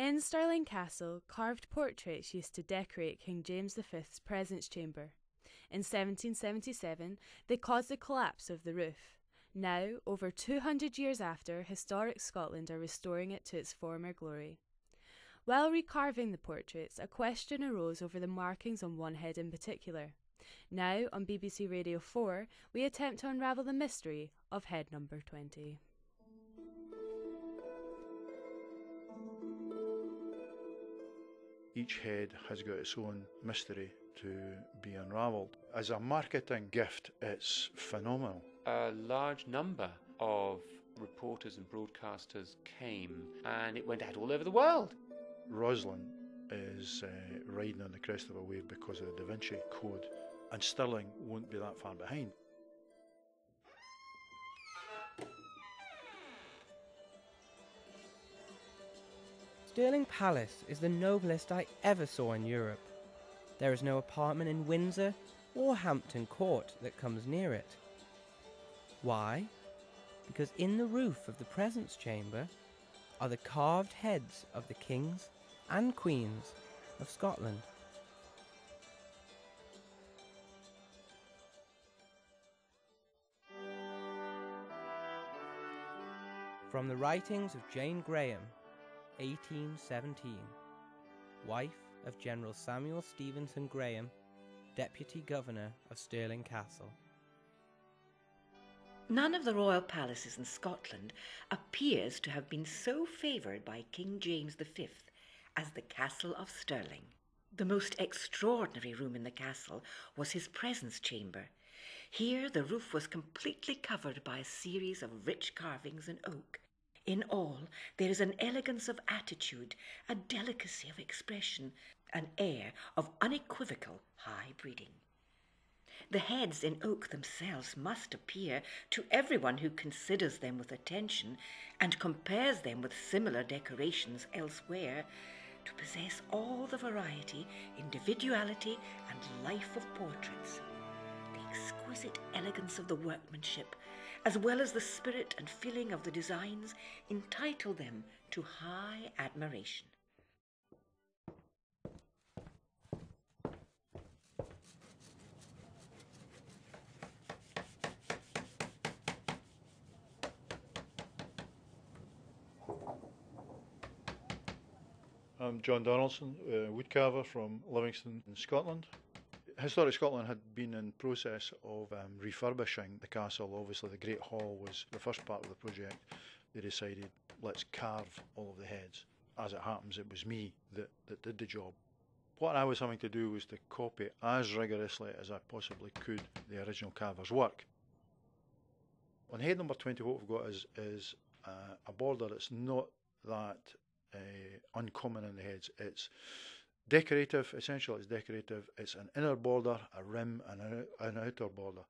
In Stirling Castle, carved portraits used to decorate King James V's presence chamber. In 1777, they caused the collapse of the roof. Now, over 200 years after, historic Scotland are restoring it to its former glory. While recarving the portraits, a question arose over the markings on one head in particular. Now, on BBC Radio 4, we attempt to unravel the mystery of head number 20. Each head has got its own mystery to be unravelled. As a marketing gift, it's phenomenal. A large number of reporters and broadcasters came, and it went out all over the world. Roslin is riding on the crest of a wave because of the Da Vinci Code, and Stirling won't be that far behind. Stirling Palace is the noblest I ever saw in Europe. There is no apartment in Windsor or Hampton Court that comes near it. Why? Because in the roof of the presence chamber are the carved heads of the kings and queens of Scotland. From the writings of Jane Graham, 1817, wife of General Samuel Stevenson Graham, Deputy Governor of Stirling Castle. None of the royal palaces in Scotland appears to have been so favoured by King James V as the Castle of Stirling. The most extraordinary room in the castle was his presence chamber. Here the roof was completely covered by a series of rich carvings in oak. In all, there is an elegance of attitude, a delicacy of expression, an air of unequivocal high breeding. The heads in oak themselves must appear, to everyone who considers them with attention and compares them with similar decorations elsewhere, to possess all the variety, individuality, and life of portraits. The exquisite elegance of the workmanship, as well as the spirit and feeling of the designs, entitle them to high admiration. I'm John Donaldson, woodcarver from Livingston in Scotland. Historic Scotland had been in process of refurbishing the castle. Obviously the Great Hall was the first part of the project. They decided, let's carve all of the heads. As it happens, it was me that did the job. What I was having to do was to copy as rigorously as I possibly could the original carver's work. On head number 20, what we've got is a border that's not that uncommon in the heads. It's decorative, essentially it's decorative. It's an inner border, a rim and an outer border.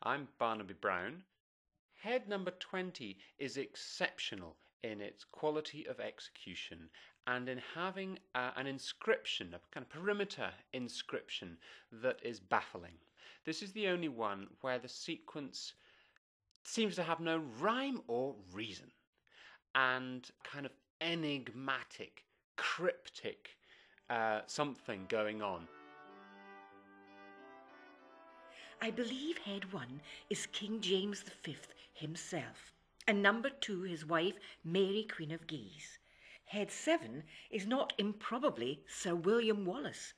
I'm Barnaby Brown. Head number 20 is exceptional in its quality of execution and in having an inscription, a kind of perimeter inscription that is baffling. This is the only one where the sequence seems to have no rhyme or reason, and kind of enigmatic, cryptic something going on. I believe head 1 is King James V himself, and number 2 his wife Mary Queen of Guise. Head 7 is not improbably Sir William Wallace,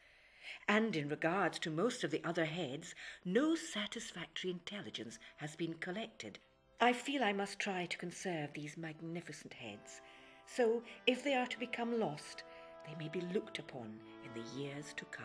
and in regards to most of the other heads, no satisfactory intelligence has been collected. I feel I must try to conserve these magnificent heads, so if they are to become lost, they may be looked upon in the years to come.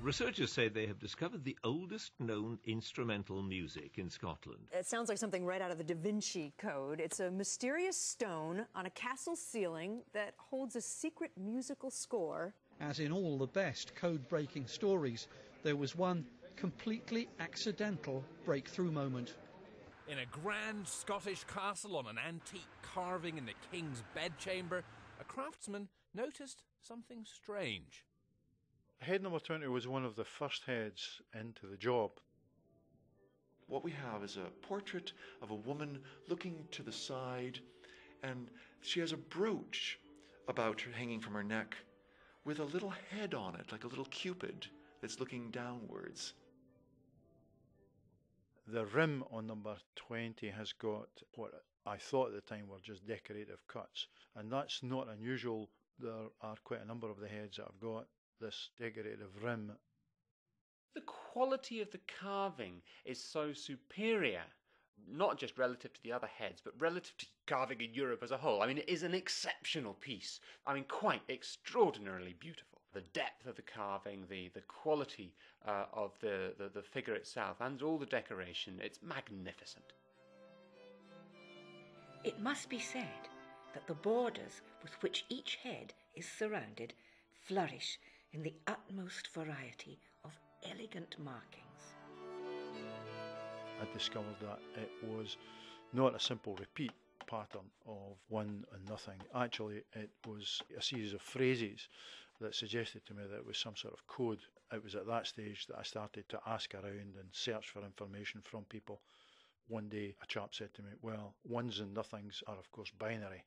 Researchers say they have discovered the oldest known instrumental music in Scotland. It sounds like something right out of the Da Vinci Code. It's a mysterious stone on a castle ceiling that holds a secret musical score. As in all the best code-breaking stories, there was one completely accidental breakthrough moment. In a grand Scottish castle on an antique carving in the king's bedchamber, a craftsman noticed something strange. Head number 20 was one of the first heads into the job. What we have is a portrait of a woman looking to the side, and she has a brooch about her hanging from her neck with a little head on it, like a little cupid that's looking downwards. The rim on number 20 has got what I thought at the time were just decorative cuts, and that's not unusual. There are quite a number of the heads that have got this decorative rim. The quality of the carving is so superior, not just relative to the other heads, but relative to carving in Europe as a whole. I mean, it is an exceptional piece. I mean, quite extraordinarily beautiful. The depth of the carving, the quality of the figure itself, and all the decoration, it's magnificent. It must be said that the borders with which each head is surrounded flourish in the utmost variety of elegant markings. I discovered that it was not a simple repeat pattern of one and nothing. Actually, it was a series of phrases that suggested to me that it was some sort of code. It was at that stage that I started to ask around and search for information from people. One day a chap said to me, well, ones and nothings are of course binary,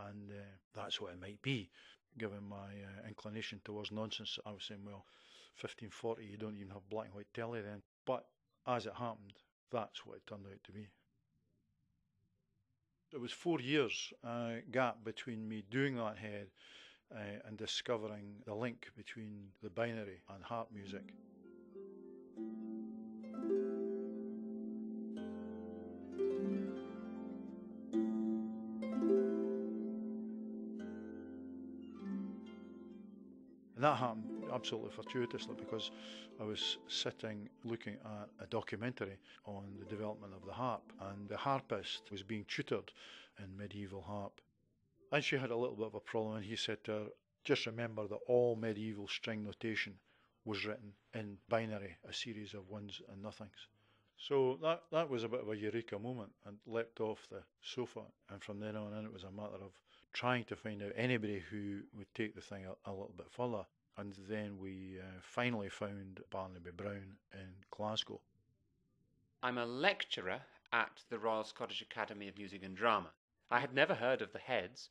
and that's what it might be. Given my inclination towards nonsense, I was saying, well, 1540, you don't even have black and white telly then. But as it happened, that's what it turned out to be. It was 4 years gap between me doing that head and discovering the link between the binary and harp music. And that happened absolutely fortuitously because I was sitting looking at a documentary on the development of the harp, and the harpist was being tutored in medieval harp. And she had a little bit of a problem, and he said to her, just remember that all medieval string notation was written in binary, a series of ones and nothings. So that was a bit of a eureka moment, and leapt off the sofa, and from then on in it was a matter of trying to find out anybody who would take the thing a little bit further. And then we finally found Barnaby Brown in Glasgow. I'm a lecturer at the Royal Scottish Academy of Music and Drama. I had never heard of the heads.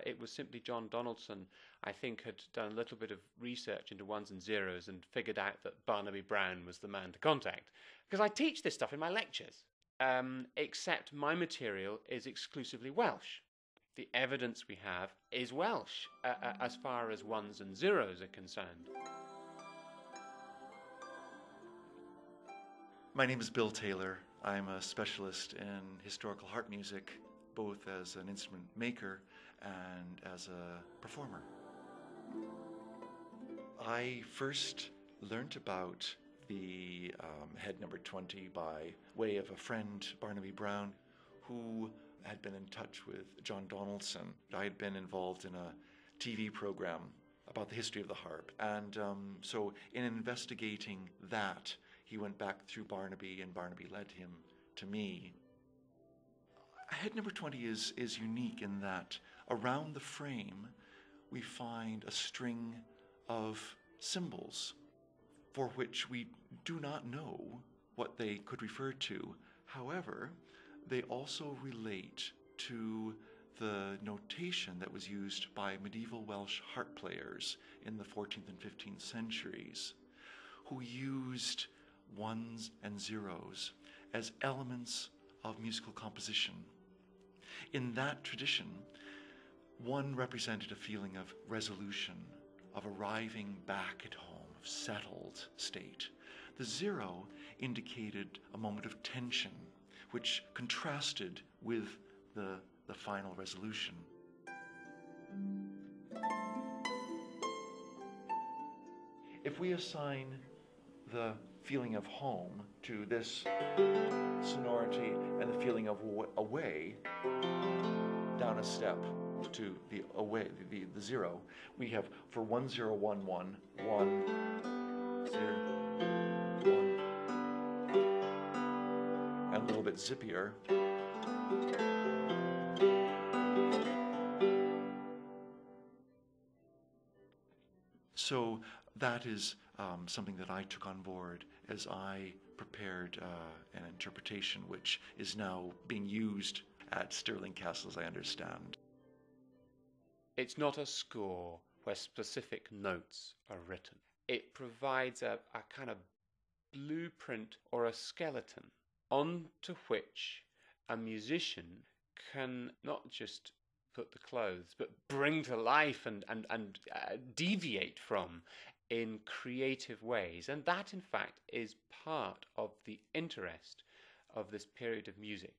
It was simply John Donaldson, I think, had done a little bit of research into ones and zeros and figured out that Barnaby Brown was the man to contact. Because I teach this stuff in my lectures, except my material is exclusively Welsh. The evidence we have is Welsh, as far as ones and zeros are concerned. My name is Bill Taylor. I'm a specialist in historical harp music, both as an instrument maker and as a performer. I first learnt about the head number 20 by way of a friend, Barnaby Brown, who had been in touch with John Donaldson. I had been involved in a TV program about the history of the harp, and so in investigating that, he went back through Barnaby, and Barnaby led him to me. Head number 20 is unique in that around the frame we find a string of symbols for which we do not know what they could refer to. However, they also relate to the notation that was used by medieval Welsh harp players in the 14th and 15th centuries, who used ones and zeros as elements of musical composition. In that tradition, one represented a feeling of resolution, of arriving back at home, of settled state. The zero indicated a moment of tension, which contrasted with the final resolution. If we assign the feeling of home to this sonority and the feeling of away, down a step to the away, the zero, we have for 1 0 1 1 1 0 1, and a little bit zippier. So that that is something that I took on board as I prepared an interpretation which is now being used at Stirling Castle, as I understand. It's not a score where specific notes are written. It provides a kind of blueprint or a skeleton onto which a musician can not just put the clothes, but bring to life and deviate from in creative ways. And that, in fact, is part of the interest of this period of music.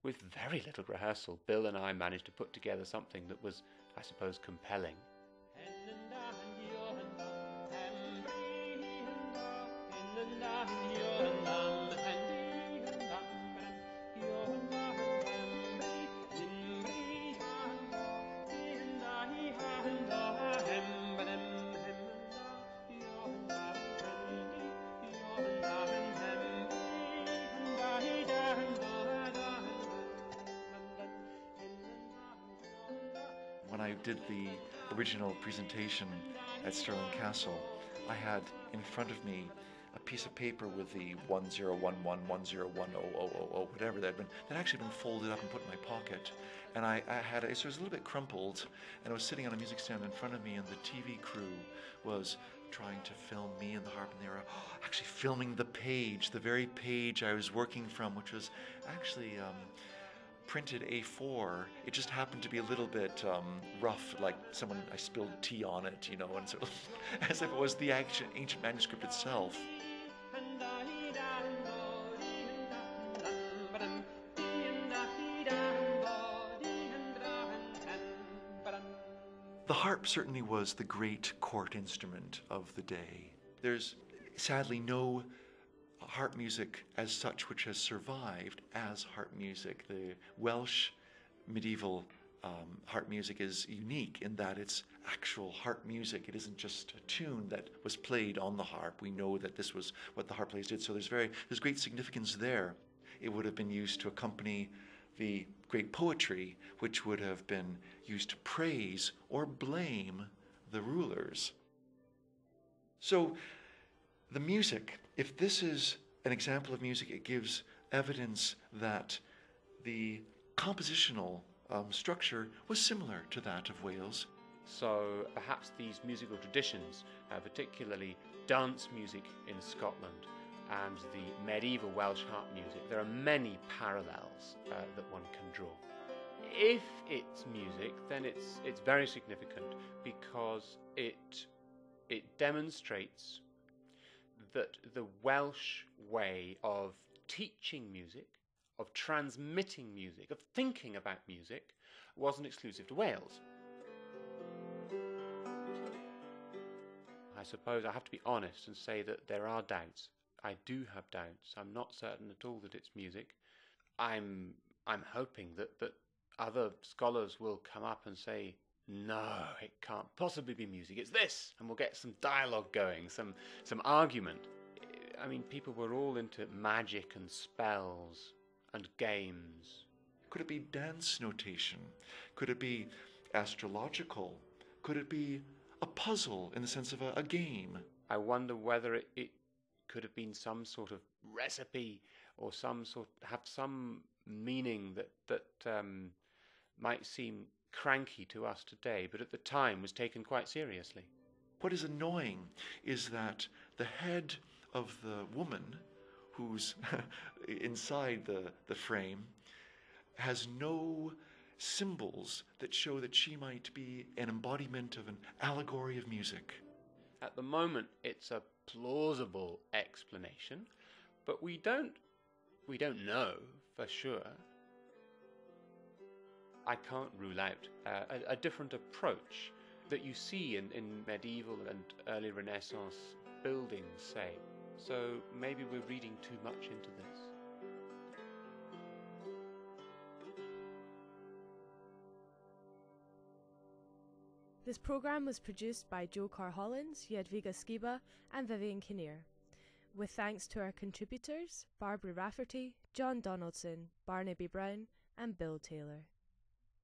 With very little rehearsal, Bill and I managed to put together something that was, I suppose, compelling. When I did the original presentation at Stirling Castle, I had in front of me a piece of paper with the 1011, 10100000, whatever that had been, that had actually been folded up and put in my pocket. And I had it, so it was a little bit crumpled, and I was sitting on a music stand in front of me, and the TV crew was trying to film me and the harp, and they were actually filming the page, the very page I was working from, which was actually printed A4. It just happened to be a little bit rough, like I spilled tea on it, you know, and so as if it was the ancient manuscript itself. The harp certainly was the great court instrument of the day. There's sadly no harp music as such which has survived as harp music. The Welsh medieval harp music is unique in that it's actual harp music. It isn't just a tune that was played on the harp. We know that this was what the harp players did, so there's great significance there. It would have been used to accompany the great poetry, which would have been used to praise or blame the rulers. So the music, if this is an example of music, it gives evidence that the compositional structure was similar to that of Wales. So perhaps these musical traditions, particularly dance music in Scotland and the medieval Welsh harp music, there are many parallels that one can draw. If it's music, then it's very significant because it demonstrates that the Welsh way of teaching music, of transmitting music, of thinking about music, wasn't exclusive to Wales. I suppose I have to be honest and say that there are doubts. I do have doubts. I'm not certain at all that it's music. I'm hoping that other scholars will come up and say, no, it can't possibly be music, it's this, and we'll get some dialogue going, some argument. I mean, people were all into magic and spells and games. Could it be dance notation? Could it be astrological? Could it be a puzzle in the sense of a game? I wonder whether it could have been some sort of recipe or have some meaning that might seem cranky to us today, but at the time was taken quite seriously. What is annoying is that the head of the woman who's inside the frame has no symbols that show that she might be an embodiment of an allegory of music. At the moment, it's a plausible explanation, but we don't know for sure. I can't rule out a different approach that you see in medieval and early Renaissance buildings, say. So maybe we're reading too much into this. This programme was produced by Joe Carr-Hollands, Jadwiga Skiba and Vivian Kinnear, with thanks to our contributors Barbara Rafferty, John Donaldson, Barnaby Brown and Bill Taylor.